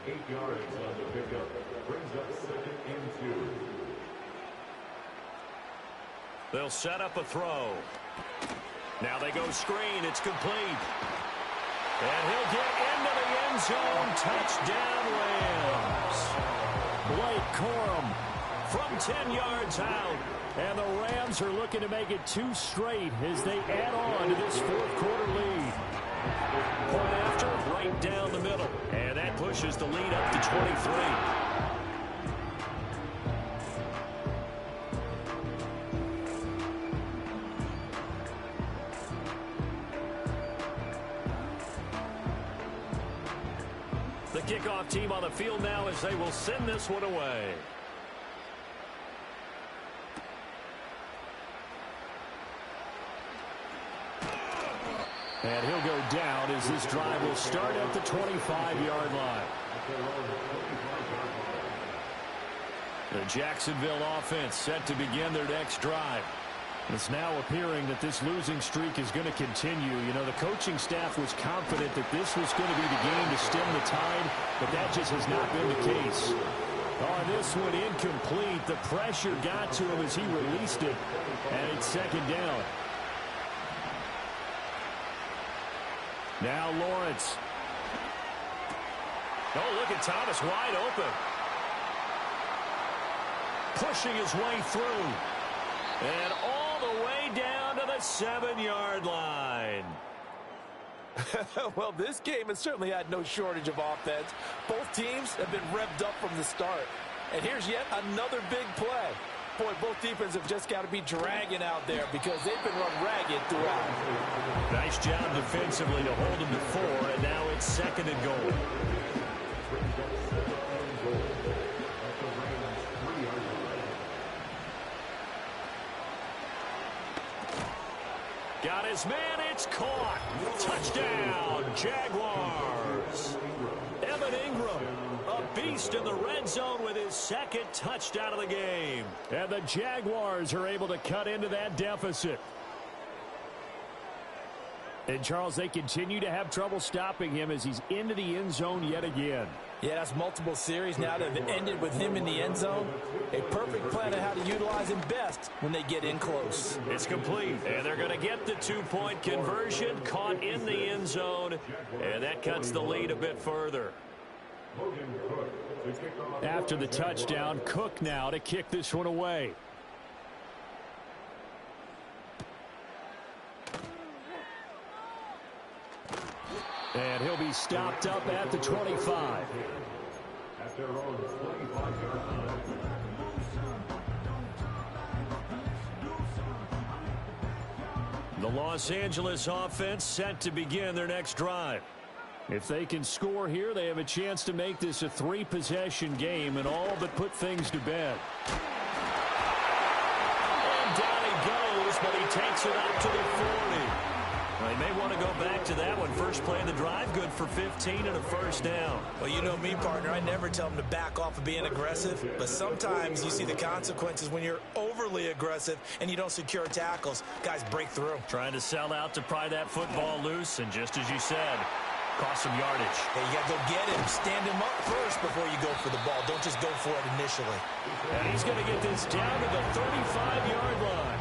8 yards on the pickup. Brings up 2nd and 2. They'll set up a throw. Now they go screen. It's complete. And he'll get into the end zone. Touchdown, Rams. Blake Corum from 10 yards out. And the Rams are looking to make it 2 straight as they add on to this 4th quarter lead. Point after, right down the middle. And that pushes the lead up to 23. The kickoff team on the field now as they will send this one away. And he'll go down as this drive will start at the 25-yard line. The Jacksonville offense set to begin their next drive. It's now appearing that this losing streak is going to continue. You know, the coaching staff was confident that this was going to be the game to stem the tide, but that just has not been the case. On this one, incomplete. The pressure got to him as he released it, and it's 2nd down. Now Lawrence. Oh, look at Thomas wide open. Pushing his way through. And all the way down to the 7-yard line. Well, this game has certainly had no shortage of offense. Both teams have been revved up from the start. And here's yet another big play. Boy, both defenses have just got to be dragging out there because they've been run ragged throughout. Nice job defensively to hold them to 4, and now it's 2nd and goal. Got his man, it's caught. Touchdown, Jaguars. Evan Ingram, a beast in the red zone with his 2nd touchdown of the game. And the Jaguars are able to cut into that deficit. And, Charles, they continue to have trouble stopping him as he's into the end zone yet again. Yeah, that's multiple series now that have ended with him in the end zone. A perfect plan of how to utilize him best when they get in close. It's complete, and they're going to get the 2-point conversion, caught in the end zone, and that cuts the lead a bit further. After the touchdown, Cook now to kick this one away. And he'll be stopped up at the 25. At their own 25-yard line. The Los Angeles offense set to begin their next drive. If they can score here, they have a chance to make this a 3-possession game and all but put things to bed. And down he goes, but he takes it up to the 40. Well, he may want to go back to that one. First play of the drive, good for 15 and a first down. Well, you know me, partner. I never tell them to back off of being aggressive, but sometimes you see the consequences when you're overly aggressive and you don't secure tackles. Guys break through. Trying to sell out to pry that football loose, and just as you said, cost some yardage. Hey, you got to go get him. Stand him up first before you go for the ball. Don't just go for it initially. And he's going to get this down to the 35-yard line.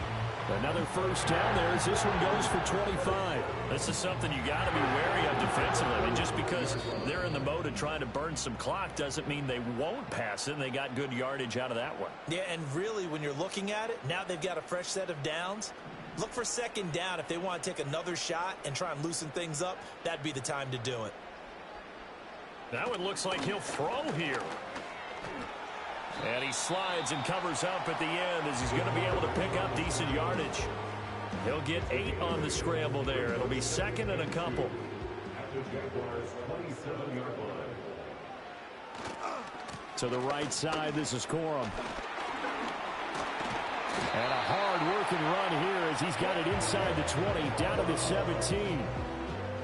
Another first down there as this one goes for 25. This is something you got to be wary of defensively. I mean, just because they're in the mode of trying to burn some clock doesn't mean they won't pass it, and they got good yardage out of that one. Yeah, and really, when you're looking at it, now they've got a fresh set of downs. Look for 2nd down. If they want to take another shot and try and loosen things up, that'd be the time to do it. That one looks like he'll throw here. And he slides and covers up at the end as he's going to be able to pick up decent yardage. He'll get 8 on the scramble there. It'll be 2nd and a couple. At the Jaguars' 27-yard line. To the right side, this is Corum. And a hard-working run here as he's got it inside the 20, down to the 17.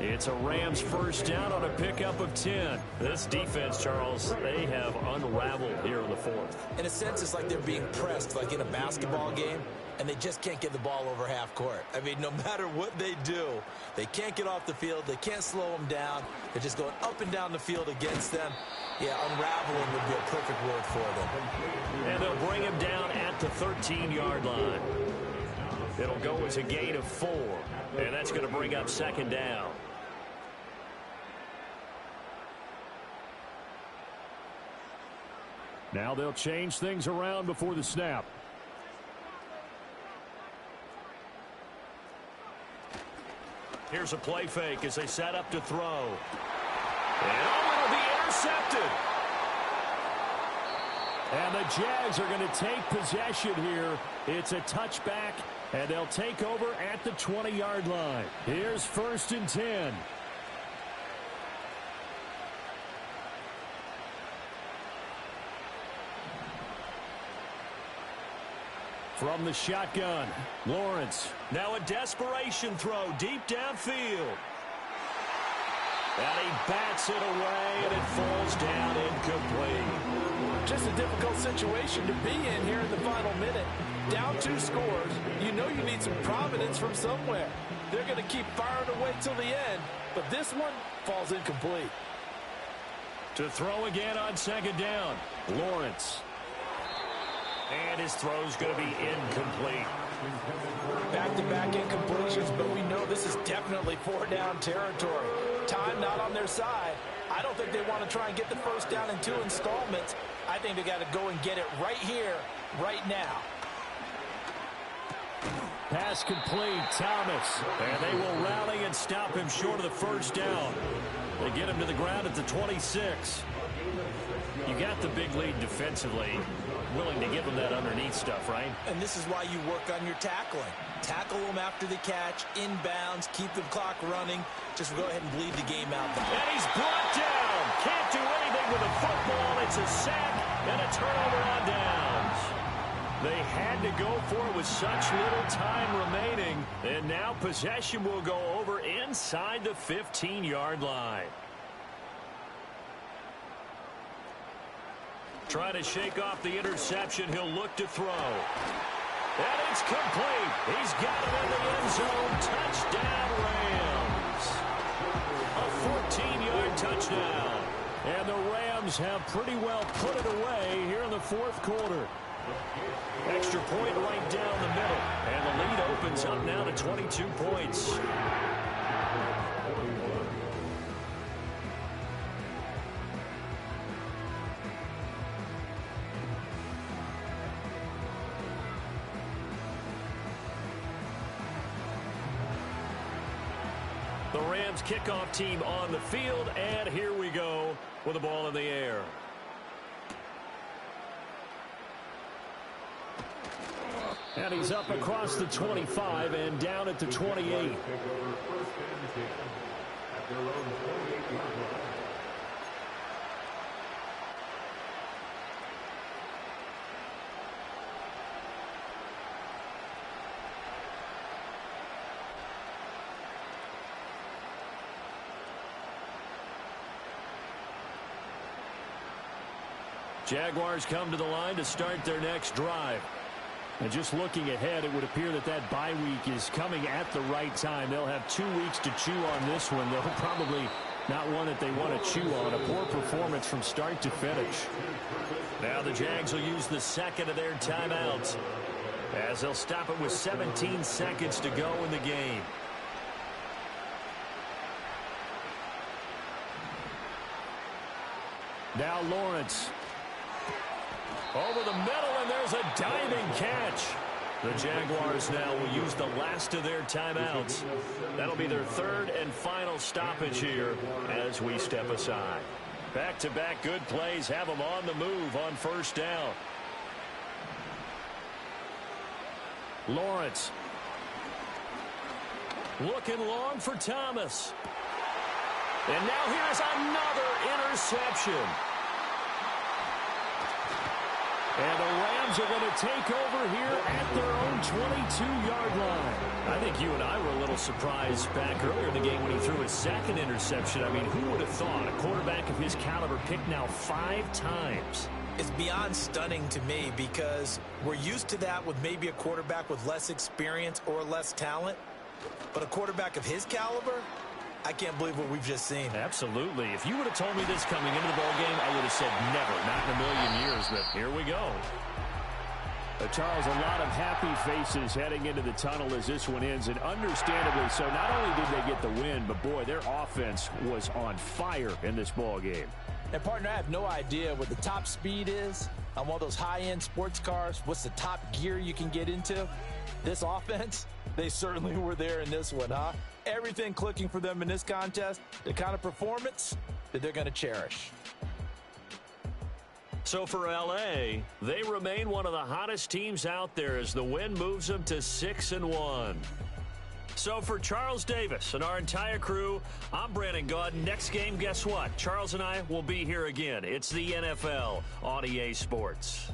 It's a Rams first down on a pickup of 10. This defense, Charles, they have unraveled here in the fourth. In a sense, it's like they're being pressed, like in a basketball game, and they just can't get the ball over half court. I mean, no matter what they do, they can't get off the field. They can't slow them down. They're just going up and down the field against them. Yeah, unraveling would be a perfect word for them. And they'll bring him down at the 13-yard line. It'll go as a gain of 4, and that's going to bring up second down. Now they'll change things around before the snap. Here's a play fake as they set up to throw. And it'll be intercepted. And the Jags are going to take possession here. It's a touchback, and they'll take over at the 20-yard line. Here's 1st and 10. From the shotgun, Lawrence. Now a desperation throw deep downfield. And he bats it away, and it falls down incomplete. Just a difficult situation to be in here in the final minute. Down 2 scores. You know you need some providence from somewhere. They're going to keep firing away till the end, but this one falls incomplete. To throw again on second down, Lawrence. And his throw's going to be incomplete. Back-to-back incompletions, but we know this is definitely 4-down territory. Time not on their side. I don't think they want to try and get the first down in 2 installments. I think they got to go and get it right here, right now. Pass complete, Thomas. And they will rally and stop him short of the first down. They get him to the ground at the 26. You got the big lead defensively. Willing to give them that underneath stuff, right? And this is why you work on your tackling. Tackle them after the catch, inbounds, keep the clock running. Just go ahead and bleed the game out. And he's brought down. Can't do anything with the football. It's a sack and a turnover on downs. They had to go for it with such little time remaining. And now possession will go over inside the 15-yard line. Trying to shake off the interception. He'll look to throw. And it's complete. He's got it in the end zone. Touchdown, Rams. A 14-yard touchdown. And the Rams have pretty well put it away here in the fourth quarter. Extra point right down the middle. And the lead opens up now to 22 points. The Rams kickoff team on the field, and here we go with the ball in the air. And he's up across the 25 and down at the 28. Jaguars come to the line to start their next drive. And just looking ahead, it would appear that that bye week is coming at the right time. They'll have 2 weeks to chew on this one. They'll probably not one that they want to chew on. A poor performance from start to finish. Now the Jags will use the second of their timeouts as they'll stop it with 17 seconds to go in the game. Now Lawrence. Over the middle, and there's a diving catch. The Jaguars now will use the last of their timeouts. That'll be their third and final stoppage here as we step aside. Back-to-back good plays have them on the move on first down. Lawrence. Looking long for Thomas. And now here's another interception. And the Rams are going to take over here at their own 22-yard line. I think you and I were a little surprised back earlier in the game when he threw his second interception. I mean, who would have thought a quarterback of his caliber picked now 5 times? It's beyond stunning to me because we're used to that with maybe a quarterback with less experience or less talent. But a quarterback of his caliber, I can't believe what we've just seen. Absolutely. If you would have told me this coming into the ballgame, I would have said never, not in a million years, but here we go. Charles, a lot of happy faces heading into the tunnel as this one ends, and understandably so. Not only did they get the win, but boy, their offense was on fire in this ball game. And partner, I have no idea what the top speed is on one of those high-end sports cars. What's the top gear you can get into? This offense, they certainly were there in this one, huh? Everything clicking for them in this contest, the kind of performance that they're going to cherish. So for L.A., they remain one of the hottest teams out there as the win moves them to 6-1. So for Charles Davis and our entire crew, I'm Brandon Gaudin. Next game, guess what? Charles and I will be here again. It's the NFL on EA Sports.